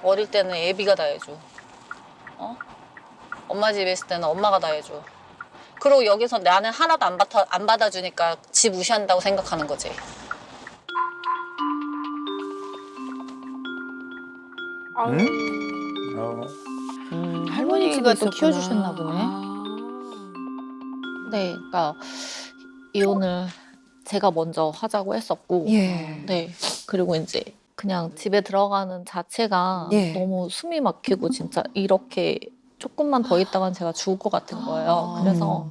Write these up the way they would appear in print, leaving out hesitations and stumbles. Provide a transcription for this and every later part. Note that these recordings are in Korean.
어릴 때는 애비가 다 해줘. 어? 엄마 집에 있을 때는 엄마가 다 해줘. 그리고 여기서 나는 하나도 안 받아주니까 지 무시한다고 생각하는 거지. 응? 할머니가 또 키워주셨나 보네. 네, 그러니까 이혼을 제가 먼저 하자고 했었고, 예. 네, 그리고 이제 그냥 집에 들어가는 자체가 예. 너무 숨이 막히고 진짜 이렇게 조금만 더 있다간 제가 죽을 것 같은 거예요. 그래서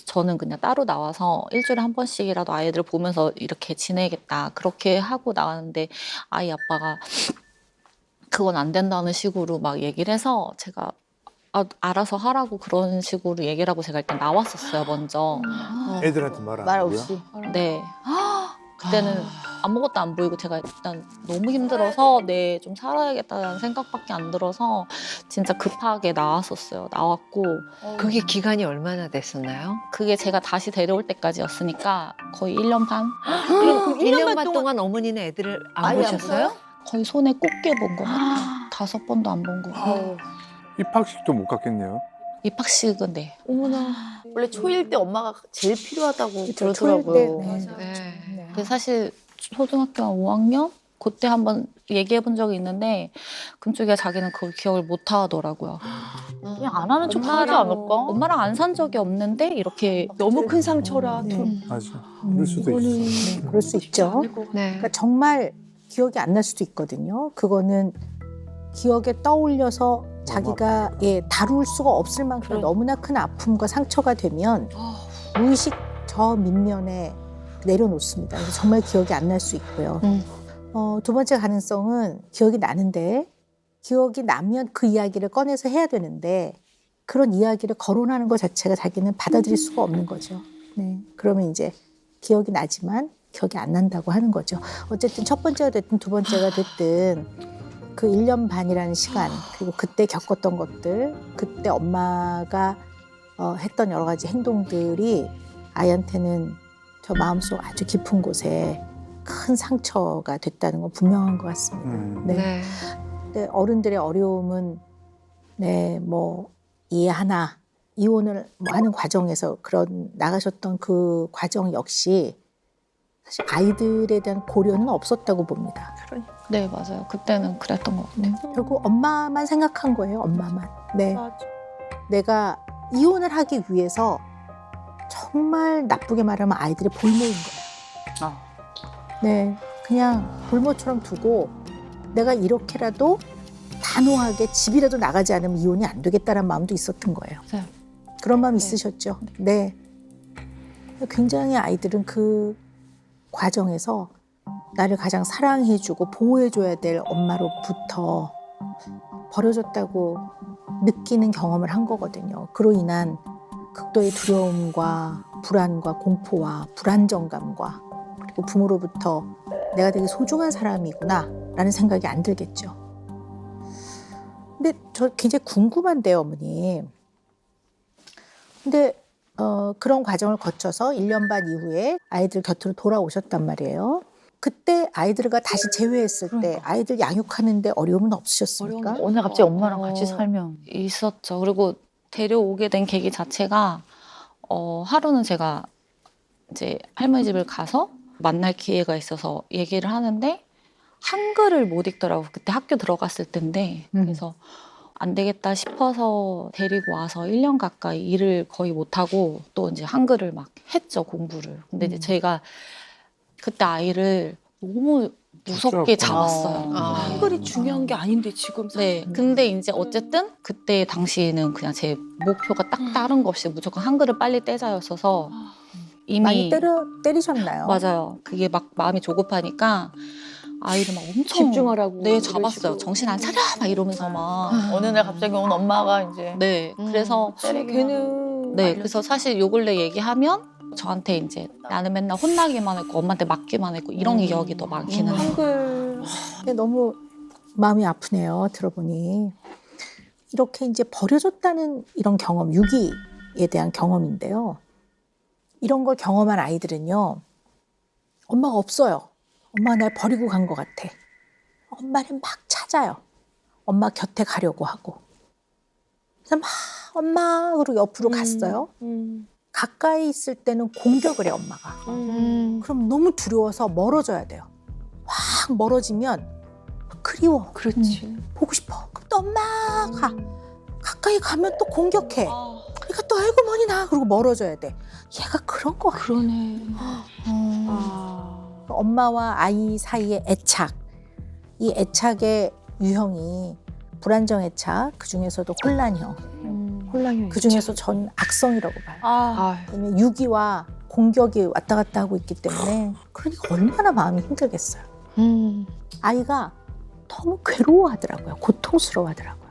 저는 그냥 따로 나와서 일주일에 한 번씩이라도 아이들 보면서 이렇게 지내겠다. 그렇게 하고 나왔는데 아이 아빠가 그건 안 된다는 식으로 막 얘기를 해서 제가 알아서 하라고 그런 식으로 얘기를 하고 제가 일단 나왔었어요, 먼저. 애들한테 말 안 말 하고요? 없이. 네. 그때는 아무것도 안 보이고 제가 일단 너무 힘들어서 네, 좀 살아야겠다는 생각밖에 안 들어서 진짜 급하게 나왔었어요. 나왔고 그게 기간이 얼마나 됐었나요? 그게 제가 다시 데려올 때까지였으니까 거의 1년 반? 그럼 1년 반 동안 어머니는 애들을 안 아예 안 보셨어요? 거의 손에 꼽게 본 것 같아요. 5번도 안 본 것 같아요. 입학식도 못 갔겠네요. 입학식은 네. 어머나. 원래 초일 때 엄마가 제일 필요하다고 그렇죠. 초일 때, 그러더라고요. 네. 네. 근데 사실 초등학교 한 5학년? 그때 한번 얘기해 본 적이 있는데 금쪽이가 자기는 그걸 기억을 못 하더라고요. 그냥 안 하는 척 하지 않을까? 엄마랑 안 산 적이 없는데 이렇게 너무 큰 상처라. 네. 맞아. 그럴 수도 있어. 그럴 수 있죠. 네. 그러니까 정말 기억이 안 날 수도 있거든요. 그거는 기억에 떠올려서 자기가 다룰 수가 없을 만큼 너무나 큰 아픔과 상처가 되면 무의식 저 밑면에 내려놓습니다. 그래서 정말 기억이 안 날 수 있고요. 두 번째 가능성은 기억이 나는데 기억이 나면 그 이야기를 꺼내서 해야 되는데 그런 이야기를 거론하는 것 자체가 자기는 받아들일 수가 없는 거죠. 네. 그러면 이제 기억이 나지만 기억이 안 난다고 하는 거죠. 어쨌든 첫 번째가 됐든 두 번째가 됐든 그 1년 반이라는 시간 그리고 그때 겪었던 것들 그때 엄마가 했던 여러 가지 행동들이 아이한테는 저 마음속 아주 깊은 곳에 큰 상처가 됐다는 건 분명한 것 같습니다. 네. 네. 근데 어른들의 어려움은 뭐 이해하나 이혼을 하는 과정에서 그런 나가셨던 그 과정 역시 사실 아이들에 대한 고려는 없었다고 봅니다. 네, 맞아요. 그때는 그랬던 것 같아요. 결국 엄마만 생각한 거예요. 엄마만. 네. 내가 이혼을 하기 위해서 정말 나쁘게 말하면 아이들의 볼모인 거야. 네. 그냥 볼모처럼 두고 내가 이렇게라도 단호하게 집이라도 나가지 않으면 이혼이 안 되겠다는 마음도 있었던 거예요. 네. 그런 마음이 있으셨죠? 네. 굉장히 아이들은 그 과정에서 나를 가장 사랑해주고 보호해줘야 될 엄마로부터 버려졌다고 느끼는 경험을 한 거거든요. 그로 인한 극도의 두려움과 불안과 공포와 불안정감과 그리고 부모로부터 내가 되게 소중한 사람이구나 라는 생각이 안 들겠죠. 근데 저 굉장히 궁금한데요, 어머니. 근데 그런 과정을 거쳐서 1년 반 이후에 아이들 곁으로 돌아오셨단 말이에요. 그때 아이들과 다시 재회했을 때 아이들 양육하는데 어려움은 없으셨습니까? 오늘 갑자기 엄마랑 같이 살면 있었죠. 그리고 데려오게 된 계기 자체가 하루는 제가 이제 할머니 집을 가서 만날 기회가 있어서 얘기를 하는데 한글을 못 읽더라고. 그때 학교 들어갔을 때인데 그래서 안 되겠다 싶어서 데리고 와서 1년 가까이 일을 거의 못하고 또 이제 한글을 막 했죠, 공부를. 근데 이제 제가 그때 아이를 너무 무섭게 잡았어요. 한글이 중요한 게 아닌데 지금 네, 근데 이제 어쨌든 그때 당시에는 그냥 제 목표가 딱 다른 거 없이 무조건 한글을 빨리 떼자였어서 이미 많이 때리셨나요? 맞아요. 그게 막 마음이 조급하니까 아이를 막 엄청 집중하라고 네, 이런 잡았어요. 식으로. 정신 안 차려 막 이러면서 막 어느 날 갑자기 온 엄마가 이제 네, 그래서 걔는 네, 그래서 사실 요 근래 얘기하면 저한테 이제 나는 맨날 혼나기만 했고 엄마한테 맞기만 했고 이런 기억이 더 많기는 해요. 한글 근데 너무 마음이 아프네요. 들어보니. 이렇게 이제 버려졌다는 이런 경험, 유기에 대한 경험인데요. 이런 걸 경험한 아이들은요. 엄마가 없어요. 엄마가 날 버리고 간 것 같아. 엄마를 막 찾아. 찾아요. 엄마 곁에 가려고 하고. 그래서 막 엄마 그러고 옆으로 갔어요. 가까이 있을 때는 공격을 해 엄마가. 그럼 너무 두려워서 멀어져야 돼요. 확 멀어지면 그리워. 그렇지. 보고 싶어. 그럼 또 엄마 가. 가까이 가면 또 공격해. 그러니까 또 아이고 뭐니 나 그러고 멀어져야 돼. 얘가 그런 거 같아. 그러네. 엄마와 아이 사이의 애착. 이 애착의 유형이 불안정 애착, 그 중에서도 혼란형. 혼란형. 그 중에서 전 악성이라고 봐요. 아, 왜냐면 유기와 공격이 왔다 갔다 하고 있기 때문에 그러니까 얼마나 마음이 힘들겠어요. 아이가 너무 괴로워하더라고요. 고통스러워하더라고요.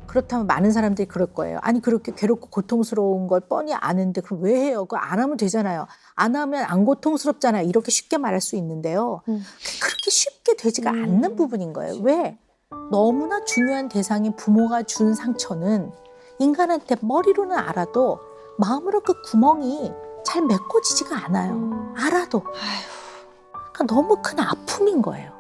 그렇다면 많은 사람들이 그럴 거예요. 아니 그렇게 괴롭고 고통스러운 걸 뻔히 아는데 그럼 왜 해요? 그거 안 하면 되잖아요. 안 하면 안 고통스럽잖아요. 이렇게 쉽게 말할 수 있는데요. 그렇게 쉽게 되지가 않는 부분인 거예요. 왜? 너무나 중요한 대상인 부모가 준 상처는 인간한테 머리로는 알아도 마음으로 그 구멍이 잘 메꿔지지가 않아요. 알아도. 그러니까 너무 큰 아픔인 거예요.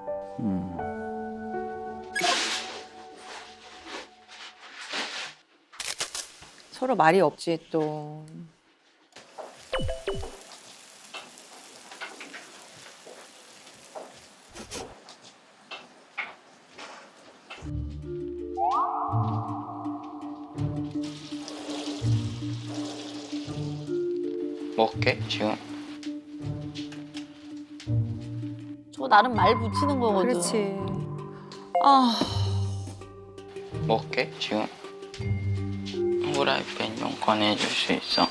서로 말이 없지 또. 먹게 지금. 저 나름 말 붙이는 거거든. 그렇지. 먹게 지금. 후라이팬 좀 꺼내줄 수 있어?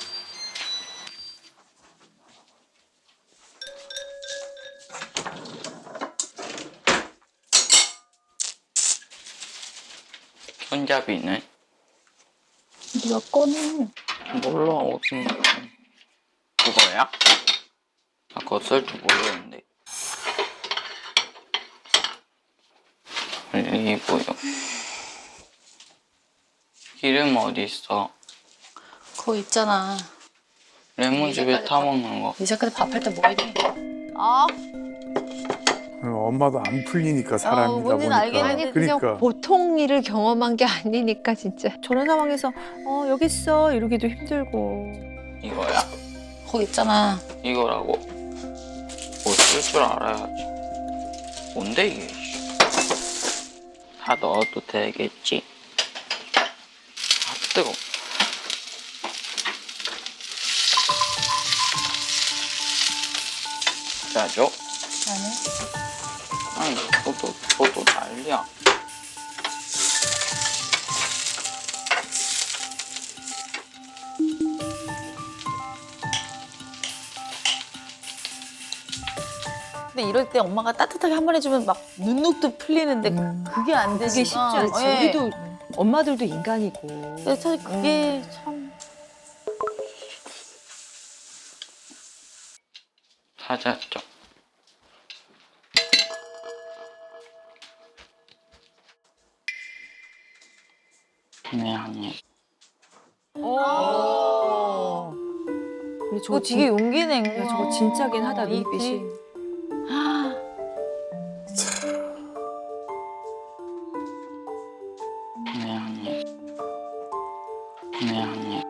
손잡이는? 네가 꺼내. 몰라 어디 그거야? 나 그거 쓸 줄 모르는데. 올리브유. 기름 어디 있어? 그거 있잖아. 레몬즙에 타 먹는 거. 이제 그때 밥할 때 뭐 이래? 아, 엄마도 안 풀리니까 사람이다 뭔지는 보니까. 알겠는데 그러니까 보통 일을 경험한 게 아니니까 진짜. 저런 상황에서 여기 있어 이러기도 힘들고. 이거야? 그거 있잖아. 이거라고. 뭐 쓸 줄 알아야지. 뭔데 이게? 다 넣어도 되겠지? 아 뜨거. 짜줘? 아니 저도 난리야. 근데 이럴 때 엄마가 따뜻하게 한 번 해주면 막 눈녹도 풀리는데 그게 안 되니까. 그게 쉽지 않지. 예. 우리도 엄마들도 인간이고. 근데 사실 그게 참. 찾았죠. 네 아니. 근데 저거 되게 용기 낸 거야. 야, 저거 진짜긴 하다 이 눈빛이. 네 아니. 네 아니.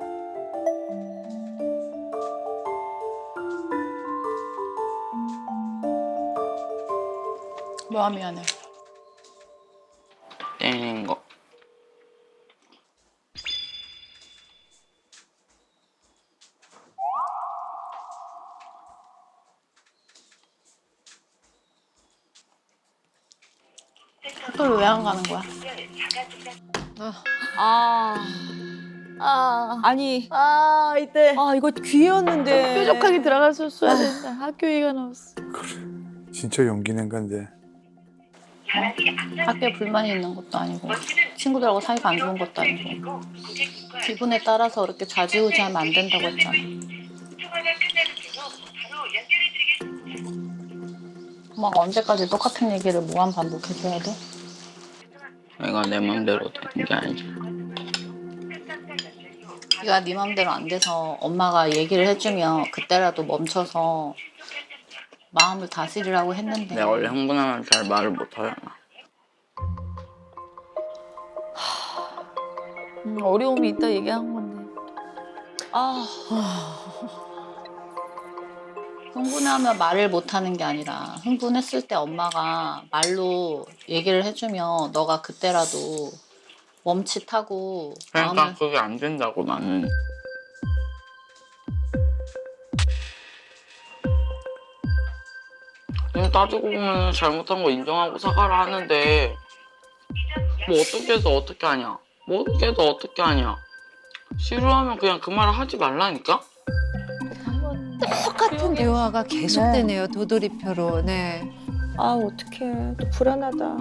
뭐야 미안해. 때리는 거. 학교를 왜 안 가는 거야? 아니 이때 이거 기회였는데. 뾰족하게 들어갔었어야 된다. 학교 얘기가 나왔어. 진짜 용기 낸 건데. 학교에 불만이 있는 것도 아니고 친구들하고 사이가 안 좋은 것도 아니고 기분에 따라서 그렇게 좌지우지하면 안 된다고 했잖아. 막 언제까지 똑같은 얘기를 무한 반복해줘야 돼? 내가 내 맘대로 되는 게 아니지. 네가 네 맘대로 안 돼서 엄마가 얘기를 해주면 그때라도 멈춰서 마음을 다스리라고 했는데 내가 원래 흥분하면 잘 말을 못 하잖아. 어려움이 있다 얘기한 건데. 아. 흥분하면 말을 못하는 게 아니라 흥분했을 때 엄마가 말로 얘기를 해주면 너가 그때라도 멈칫하고 그러니까 마음을 그게 안 된다고 나는. 지금 따지고 보면 잘못한 거 인정하고 사과를 하는데 뭐 어떻게 해서 어떻게 하냐? 뭐 어떻게 해서 어떻게 하냐? 싫어하면 그냥 그 말을 하지 말라니까? 똑같은 대화가 계속되네요. 도돌이표로. 네. 아 어떡해. 또 불안하다.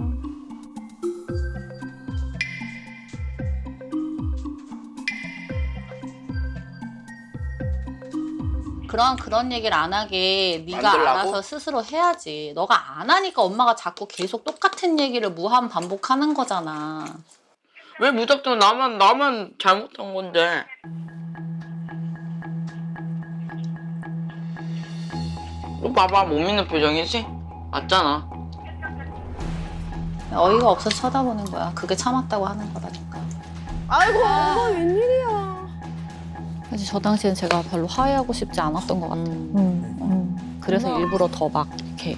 그런 얘기를 안 하게 네가 만들라고? 알아서 스스로 해야지. 너가 안 하니까 엄마가 자꾸 계속 똑같은 얘기를 무한 반복하는 거잖아. 왜 무작정 나만 잘못한 건데? 너 봐봐 못 믿는 표정이지? 맞잖아. 어이가 없어서 쳐다보는 거야. 그게 참았다고 하는 거라니까. 아이고 엄마 웬일이야. 사실 저 당시엔 제가 별로 화해하고 싶지 않았던 것 같아요. 그래서 일부러 더 막 이렇게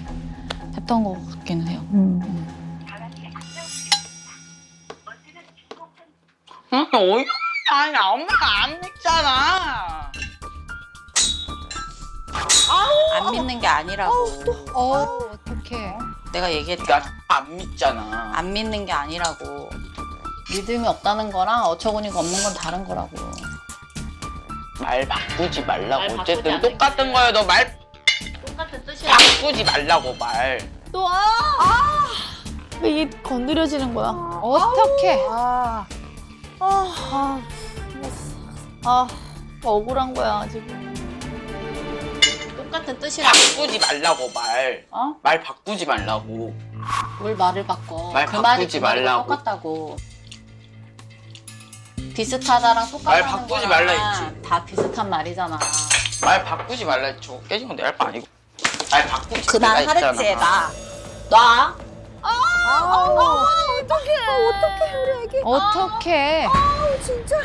했던 것 같기는 해요. 어이없는 게 아니라 엄마가 안 믿잖아. 안 믿는 게 아니라고. 어떡해. 내가 얘기했다. 나 안 믿잖아. 안 믿는 게 아니라고. 믿음이 없다는 거랑 어처구니가 없는 건 다른 거라고. 말 바꾸지 말라고. 말 바꾸지 어쨌든 않을게. 똑같은 거야. 너 말 똑같은 뜻이야. 바꾸지 말라고 말. 왜 이게 건드려지는 거야? 어떡해. 억울한 거야 지금. 똑같은 뜻이라고. 바꾸지 말라고 말. 어? 말 바꾸지 말라고. 뭘 말을 바꿔. 말 그 말이 바꾸지 그 말이랑 말라고. 똑같다고. 비슷하다랑 똑같다는 말 바꾸지 거랑 말라 했지. 다 비슷한 말이잖아. 말 바꾸지 말라 했지. 저거 깨진 건 내 할 거 아니고. 말 바꾸지 그 말 말라 하랬지, 했잖아. 나. 어떡해. 진짜.